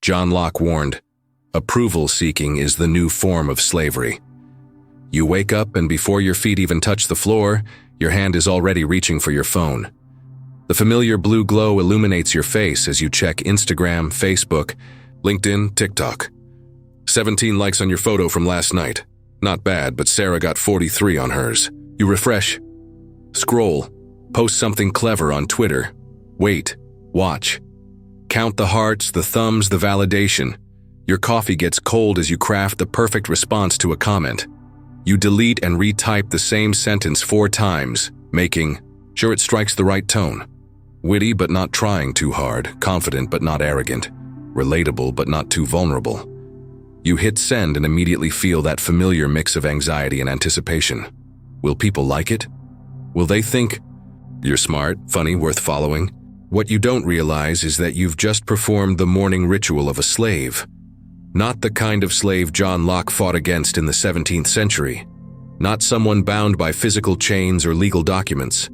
John Locke warned, approval seeking is the new form of slavery. You wake up and before your feet even touch the floor, your hand is already reaching for your phone. The familiar blue glow illuminates your face as you check Instagram, Facebook, LinkedIn, TikTok. 17 likes on your photo from last night. Not bad, but Sarah got 43 on hers. You refresh, scroll, post something clever on Twitter. Wait, watch. Count the hearts, the thumbs, the validation. Your coffee gets cold as you craft the perfect response to a comment. You delete and retype the same sentence 4 times, making sure it strikes the right tone. Witty but not trying too hard, confident but not arrogant, relatable but not too vulnerable. You hit send and immediately feel that familiar mix of anxiety and anticipation. Will people like it? Will they think you're smart, funny, worth following? What you don't realize is that you've just performed the morning ritual of a slave. Not the kind of slave John Locke fought against in the 17th century. Not someone bound by physical chains or legal documents,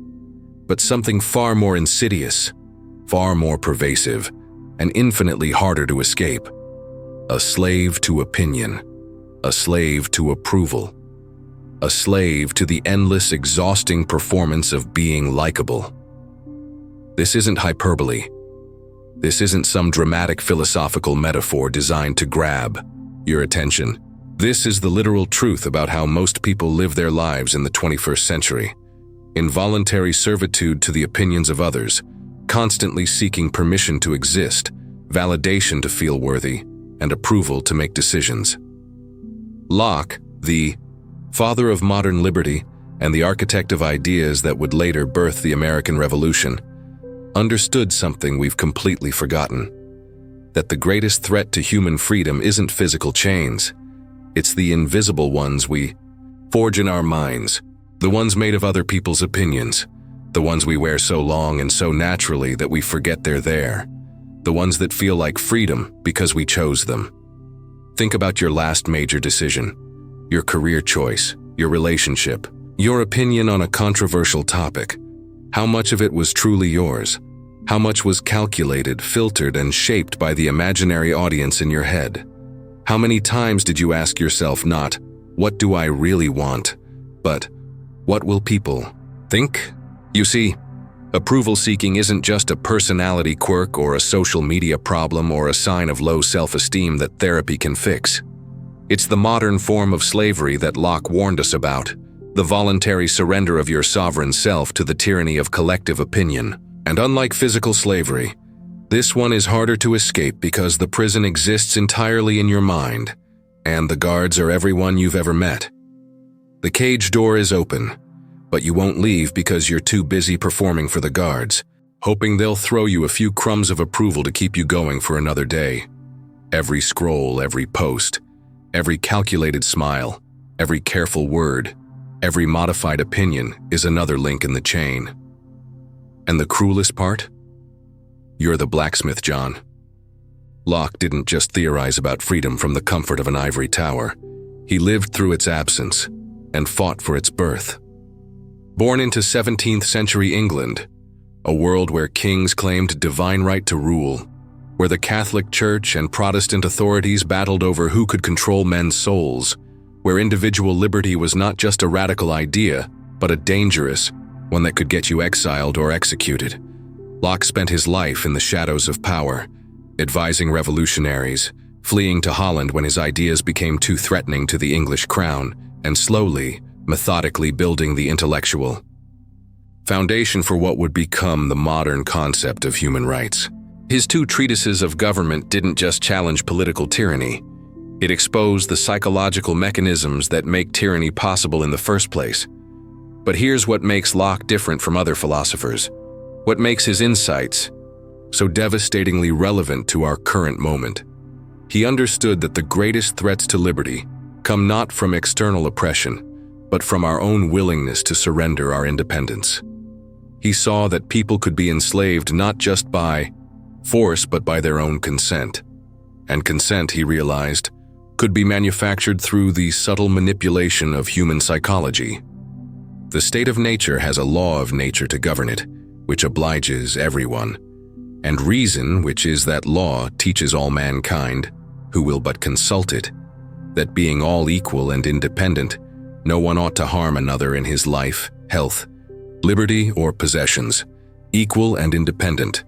but something far more insidious, far more pervasive, and infinitely harder to escape. A slave to opinion, a slave to approval, a slave to the endless, exhausting performance of being likable. This isn't hyperbole. This isn't some dramatic philosophical metaphor designed to grab your attention. This is the literal truth about how most people live their lives in the 21st century. Involuntary servitude to the opinions of others, constantly seeking permission to exist, validation to feel worthy, and approval to make decisions. Locke, the father of modern liberty and the architect of ideas that would later birth the American Revolution, understood something we've completely forgotten. That the greatest threat to human freedom isn't physical chains. It's the invisible ones we forge in our minds, the ones made of other people's opinions, the ones we wear so long and so naturally that we forget they're there, the ones that feel like freedom because we chose them. Think about your last major decision, your career choice, your relationship, your opinion on a controversial topic. How much of it was truly yours? How much was calculated, filtered, and shaped by the imaginary audience in your head? How many times did you ask yourself not, what do I really want, but what will people think? You see, approval seeking isn't just a personality quirk or a social media problem or a sign of low self-esteem that therapy can fix. It's the modern form of slavery that Locke warned us about, the voluntary surrender of your sovereign self to the tyranny of collective opinion. And unlike physical slavery, this one is harder to escape because the prison exists entirely in your mind, and the guards are everyone you've ever met. The cage door is open, but you won't leave because you're too busy performing for the guards, hoping they'll throw you a few crumbs of approval to keep you going for another day. Every scroll, every post, every calculated smile, every careful word, every modified opinion is another link in the chain. And the cruelest part? You're the blacksmith, John. Locke didn't just theorize about freedom from the comfort of an ivory tower. He lived through its absence and fought for its birth. Born into 17th century England, a world where kings claimed divine right to rule, where the Catholic Church and Protestant authorities battled over who could control men's souls, where individual liberty was not just a radical idea, but a dangerous one that could get you exiled or executed. Locke spent his life in the shadows of power, advising revolutionaries, fleeing to Holland when his ideas became too threatening to the English crown, and slowly, methodically building the intellectual foundation for what would become the modern concept of human rights. His 2 treatises of government didn't just challenge political tyranny. It exposed the psychological mechanisms that make tyranny possible in the first place. But here's what makes Locke different from other philosophers. What makes his insights so devastatingly relevant to our current moment. He understood that the greatest threats to liberty come not from external oppression, but from our own willingness to surrender our independence. He saw that people could be enslaved not just by force, but by their own consent. And consent, he realized, could be manufactured through the subtle manipulation of human psychology. The state of nature has a law of nature to govern it, which obliges everyone. And reason, which is that law, teaches all mankind, who will but consult it, that being all equal and independent, no one ought to harm another in his life, health, liberty, or possessions. Equal and independent.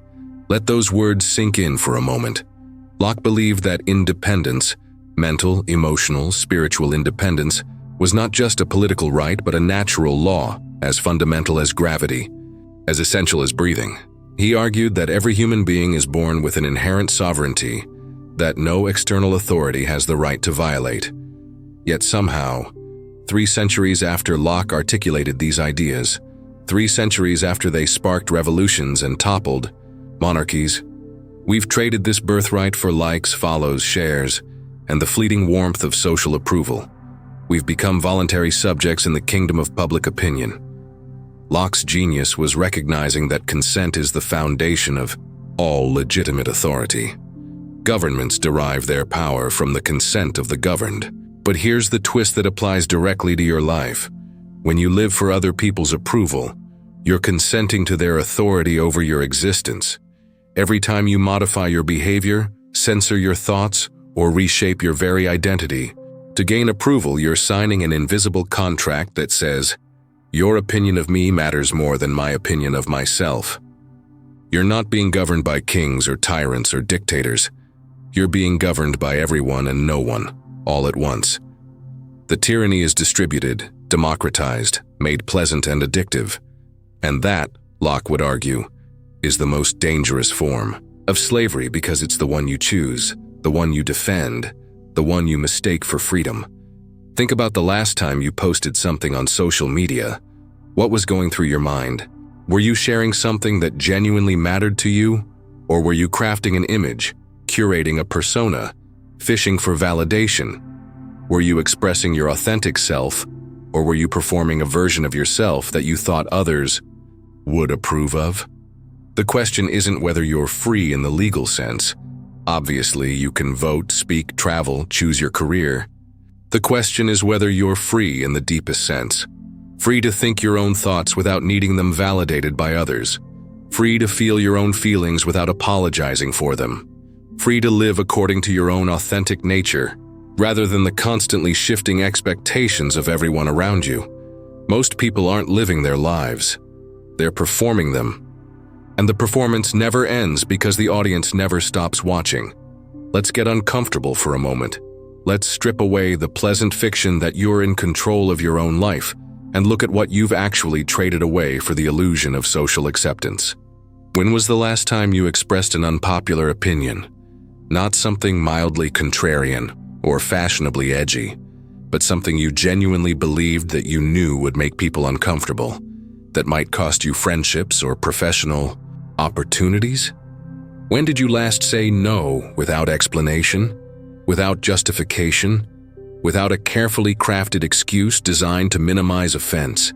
Let those words sink in for a moment. Locke believed that independence, mental, emotional, spiritual independence, was not just a political right but a natural law, as fundamental as gravity, as essential as breathing. He argued that every human being is born with an inherent sovereignty that no external authority has the right to violate. Yet somehow, 3 centuries after Locke articulated these ideas, 3 centuries after they sparked revolutions and toppled monarchies, we've traded this birthright for likes, follows, shares, and the fleeting warmth of social approval. We've become voluntary subjects in the kingdom of public opinion. Locke's genius was recognizing that consent is the foundation of all legitimate authority. Governments derive their power from the consent of the governed. But here's the twist that applies directly to your life. When you live for other people's approval, you're consenting to their authority over your existence. Every time you modify your behavior, censor your thoughts, or reshape your very identity, to gain approval, you're signing an invisible contract that says, "Your opinion of me matters more than my opinion of myself." You're not being governed by kings or tyrants or dictators. You're being governed by everyone and no one, all at once. The tyranny is distributed, democratized, made pleasant and addictive. And that, Locke would argue, is the most dangerous form of slavery because it's the one you choose, the one you defend, the one you mistake for freedom. Think about the last time you posted something on social media. What was going through your mind? Were you sharing something that genuinely mattered to you? Or were you crafting an image, curating a persona, fishing for validation? Were you expressing your authentic self, or were you performing a version of yourself that you thought others would approve of? The question isn't whether you're free in the legal sense. Obviously, you can vote, speak, travel, choose your career. The question is whether you're free in the deepest sense. Free to think your own thoughts without needing them validated by others. Free to feel your own feelings without apologizing for them. Free to live according to your own authentic nature, rather than the constantly shifting expectations of everyone around you. Most people aren't living their lives. They're performing them. And the performance never ends because the audience never stops watching. Let's get uncomfortable for a moment. Let's strip away the pleasant fiction that you're in control of your own life and look at what you've actually traded away for the illusion of social acceptance. When was the last time you expressed an unpopular opinion? Not something mildly contrarian or fashionably edgy, but something you genuinely believed that you knew would make people uncomfortable, that might cost you friendships or professional opportunities? When did you last say no without explanation, without justification, without a carefully crafted excuse designed to minimize offense?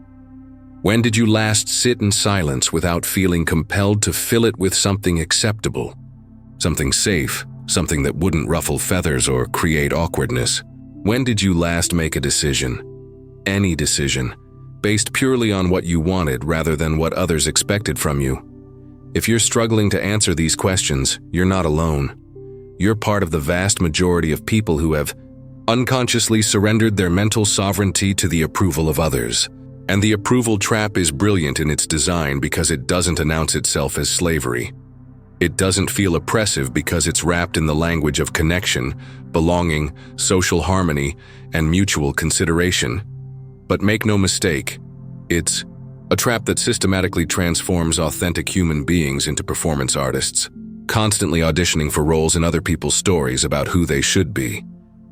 When did you last sit in silence without feeling compelled to fill it with something acceptable, something safe, something that wouldn't ruffle feathers or create awkwardness? When did you last make a decision, any decision, based purely on what you wanted rather than what others expected from you? If you're struggling to answer these questions, you're not alone. You're part of the vast majority of people who have unconsciously surrendered their mental sovereignty to the approval of others. And the approval trap is brilliant in its design because it doesn't announce itself as slavery. It doesn't feel oppressive because it's wrapped in the language of connection, belonging, social harmony, and mutual consideration. But make no mistake, it's a trap that systematically transforms authentic human beings into performance artists, constantly auditioning for roles in other people's stories about who they should be.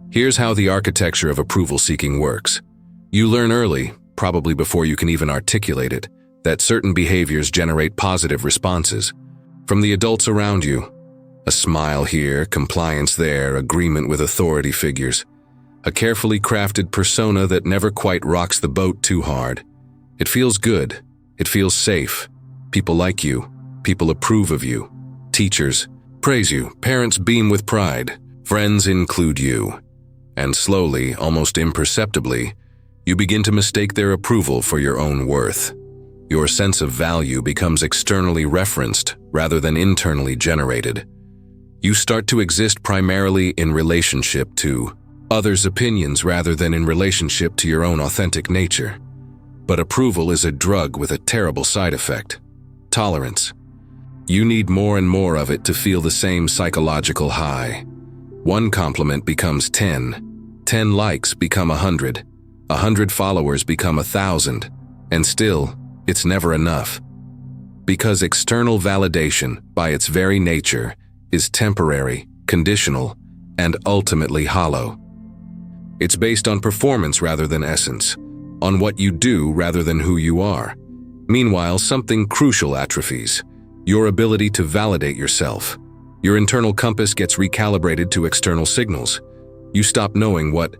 Here's how the architecture of approval-seeking works. You learn early, probably before you can even articulate it, that certain behaviors generate positive responses from the adults around you. A smile here, compliance there, agreement with authority figures. A carefully crafted persona that never quite rocks the boat too hard. It feels good. It feels safe. People like you. People approve of you. Teachers praise you. Parents beam with pride. Friends include you. And slowly, almost imperceptibly, you begin to mistake their approval for your own worth. Your sense of value becomes externally referenced rather than internally generated. You start to exist primarily in relationship to others' opinions rather than in relationship to your own authentic nature. But approval is a drug with a terrible side effect: tolerance. You need more and more of it to feel the same psychological high. One compliment becomes 10, 10 likes become 100, 100 followers become 1,000, and still, it's never enough. Because external validation, by its very nature, is temporary, conditional, and ultimately hollow. It's based on performance rather than essence, on what you do rather than who you are. Meanwhile, something crucial atrophies: your ability to validate yourself. Your internal compass gets recalibrated to external signals. You stop knowing what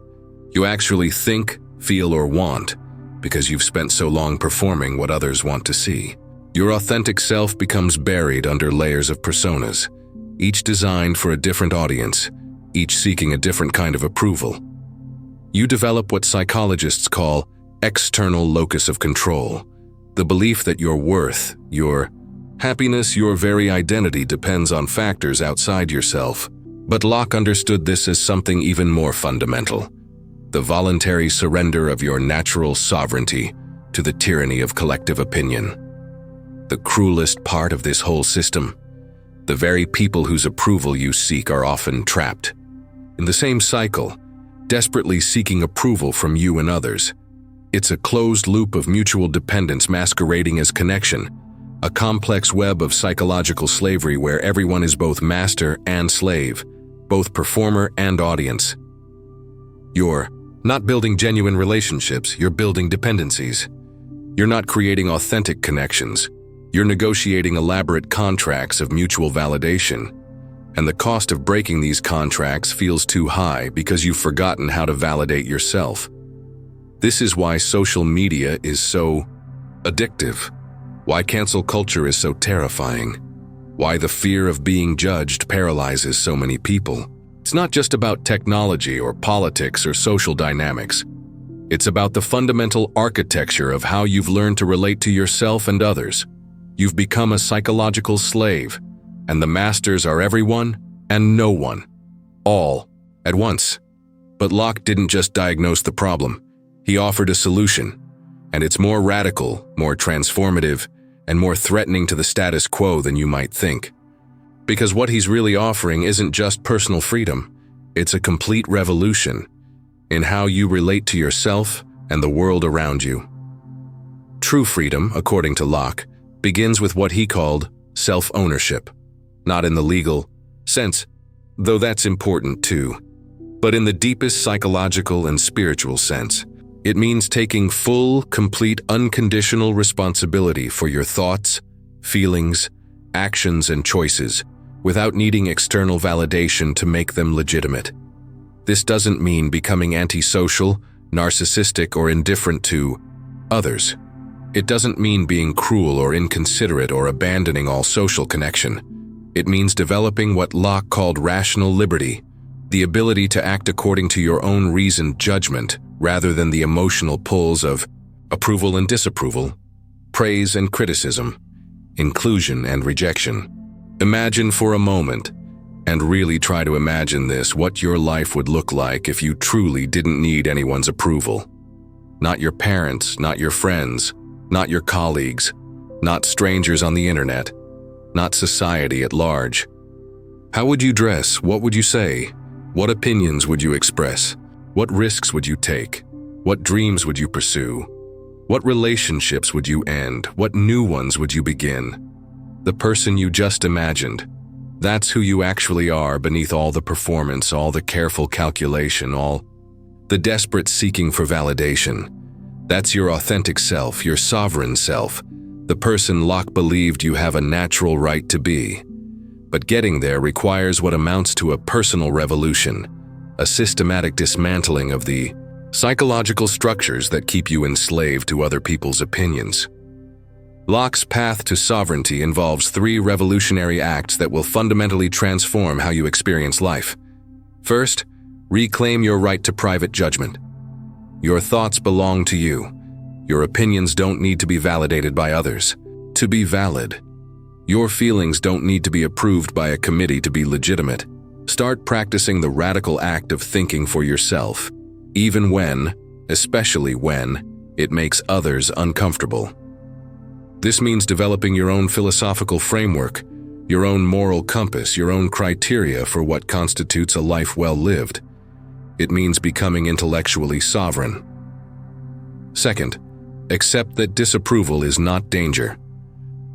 you actually think, feel, or want because you've spent so long performing what others want to see. Your authentic self becomes buried under layers of personas, each designed for a different audience, each seeking a different kind of approval. You develop what psychologists call external locus of control, the belief that your worth, your happiness, your very identity depends on factors outside yourself. But Locke understood this as something even more fundamental: the voluntary surrender of your natural sovereignty to the tyranny of collective opinion. The cruelest part of this whole system: the very people whose approval you seek are often trapped in the same cycle, desperately seeking approval from you and others. It's a closed loop of mutual dependence masquerading as connection, a complex web of psychological slavery where everyone is both master and slave, both performer and audience. You're not building genuine relationships, you're building dependencies. You're not creating authentic connections, you're negotiating elaborate contracts of mutual validation. And the cost of breaking these contracts feels too high because you've forgotten how to validate yourself. This is why social media is so addictive, why cancel culture is so terrifying, why the fear of being judged paralyzes so many people. It's not just about technology or politics or social dynamics. It's about the fundamental architecture of how you've learned to relate to yourself and others. You've become a psychological slave, and the masters are everyone and no one, all at once. But Locke didn't just diagnose the problem. He offered a solution, and it's more radical, more transformative, and more threatening to the status quo than you might think. Because what he's really offering isn't just personal freedom, it's a complete revolution in how you relate to yourself and the world around you. True freedom, according to Locke, begins with what he called self-ownership, not in the legal sense, though that's important too, but in the deepest psychological and spiritual sense. It means taking full, complete, unconditional responsibility for your thoughts, feelings, actions, and choices without needing external validation to make them legitimate. This doesn't mean becoming antisocial, narcissistic, or indifferent to others. It doesn't mean being cruel or inconsiderate or abandoning all social connection. It means developing what Locke called rational liberty, the ability to act according to your own reasoned judgment rather than the emotional pulls of approval and disapproval, praise and criticism, inclusion and rejection. Imagine for a moment, and really try to imagine this, what your life would look like if you truly didn't need anyone's approval. Not your parents, not your friends, not your colleagues, not strangers on the internet, not society at large. How would you dress? What would you say? What opinions would you express? What risks would you take? What dreams would you pursue? What relationships would you end? What new ones would you begin? The person you just imagined. That's who you actually are beneath all the performance, all the careful calculation, all the desperate seeking for validation. That's your authentic self, your sovereign self, the person Locke believed you have a natural right to be. But getting there requires what amounts to a personal revolution, a systematic dismantling of the psychological structures that keep you enslaved to other people's opinions. Locke's path to sovereignty involves 3 revolutionary acts that will fundamentally transform how you experience life. First, reclaim your right to private judgment. Your thoughts belong to you. Your opinions don't need to be validated by others to be valid. Your feelings don't need to be approved by a committee to be legitimate. Start practicing the radical act of thinking for yourself, even when, especially when, it makes others uncomfortable. This means developing your own philosophical framework, your own moral compass, your own criteria for what constitutes a life well lived. It means becoming intellectually sovereign. Second, accept that disapproval is not danger.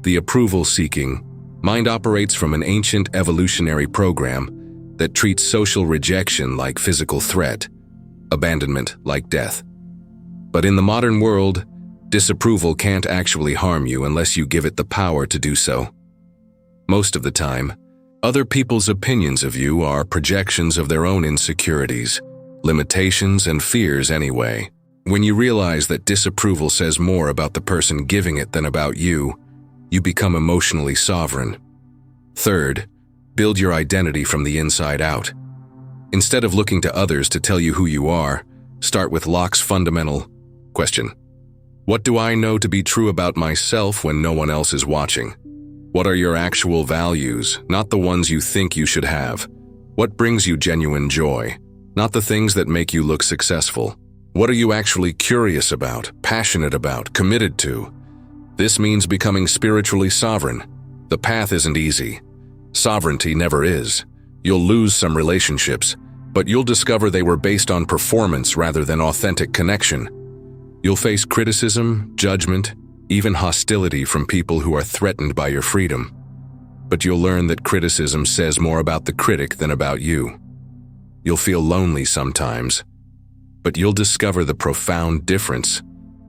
The approval-seeking mind operates from an ancient evolutionary program that treats social rejection like physical threat, abandonment like death. But in the modern world, disapproval can't actually harm you unless you give it the power to do so. Most of the time, other people's opinions of you are projections of their own insecurities, limitations, and fears anyway. When you realize that disapproval says more about the person giving it than about you, you become emotionally sovereign. Third, build your identity from the inside out. Instead of looking to others to tell you who you are, start with Locke's fundamental question. What do I know to be true about myself when no one else is watching? What are your actual values, not the ones you think you should have? What brings you genuine joy, not the things that make you look successful? What are you actually curious about, passionate about, committed to? This means becoming spiritually sovereign. The path isn't easy. Sovereignty never is. You'll lose some relationships, but you'll discover they were based on performance rather than authentic connection. You'll face criticism, judgment, even hostility from people who are threatened by your freedom. But you'll learn that criticism says more about the critic than about you. You'll feel lonely sometimes, but you'll discover the profound difference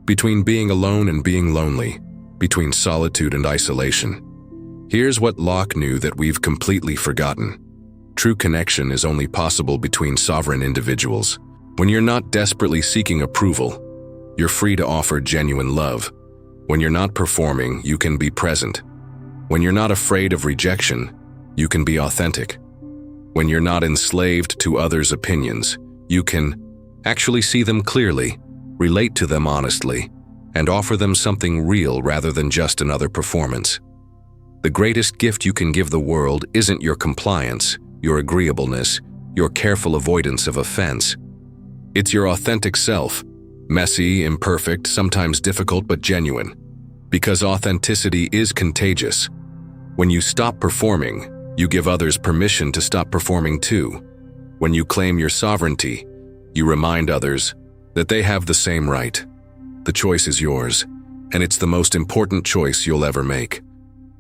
between being alone and being lonely, between solitude and isolation. Here's what Locke knew that we've completely forgotten. True connection is only possible between sovereign individuals. When you're not desperately seeking approval, you're free to offer genuine love. When you're not performing, you can be present. When you're not afraid of rejection, you can be authentic. When you're not enslaved to others' opinions, you can actually see them clearly, relate to them honestly, and offer them something real rather than just another performance. The greatest gift you can give the world isn't your compliance, your agreeableness, your careful avoidance of offense. It's your authentic self, messy, imperfect, sometimes difficult but genuine. Because authenticity is contagious. When you stop performing, you give others permission to stop performing too. When you claim your sovereignty, you remind others that they have the same right. The choice is yours, and it's the most important choice you'll ever make.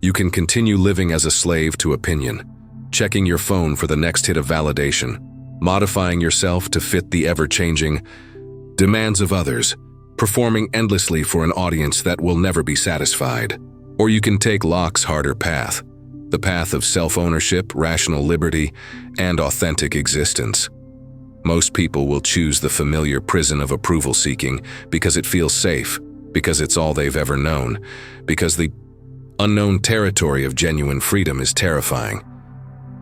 You can continue living as a slave to opinion, checking your phone for the next hit of validation, modifying yourself to fit the ever-changing demands of others, performing endlessly for an audience that will never be satisfied. Or you can take Locke's harder path, the path of self-ownership, rational liberty, and authentic existence. Most people will choose the familiar prison of approval-seeking because it feels safe, because it's all they've ever known, because the unknown territory of genuine freedom is terrifying.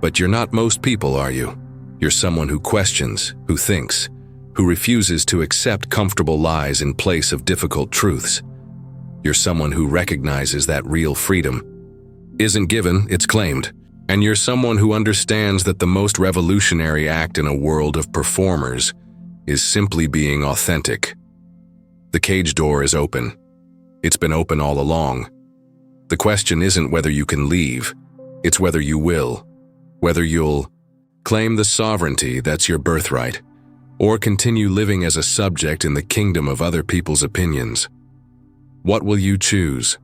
But you're not most people, are you? You're someone who questions, who thinks, who refuses to accept comfortable lies in place of difficult truths. You're someone who recognizes that real freedom isn't given, it's claimed. And you're someone who understands that the most revolutionary act in a world of performers is simply being authentic. The cage door is open. It's been open all along. The question isn't whether you can leave, it's whether you will. Whether you'll claim the sovereignty that's your birthright, or continue living as a subject in the kingdom of other people's opinions. What will you choose?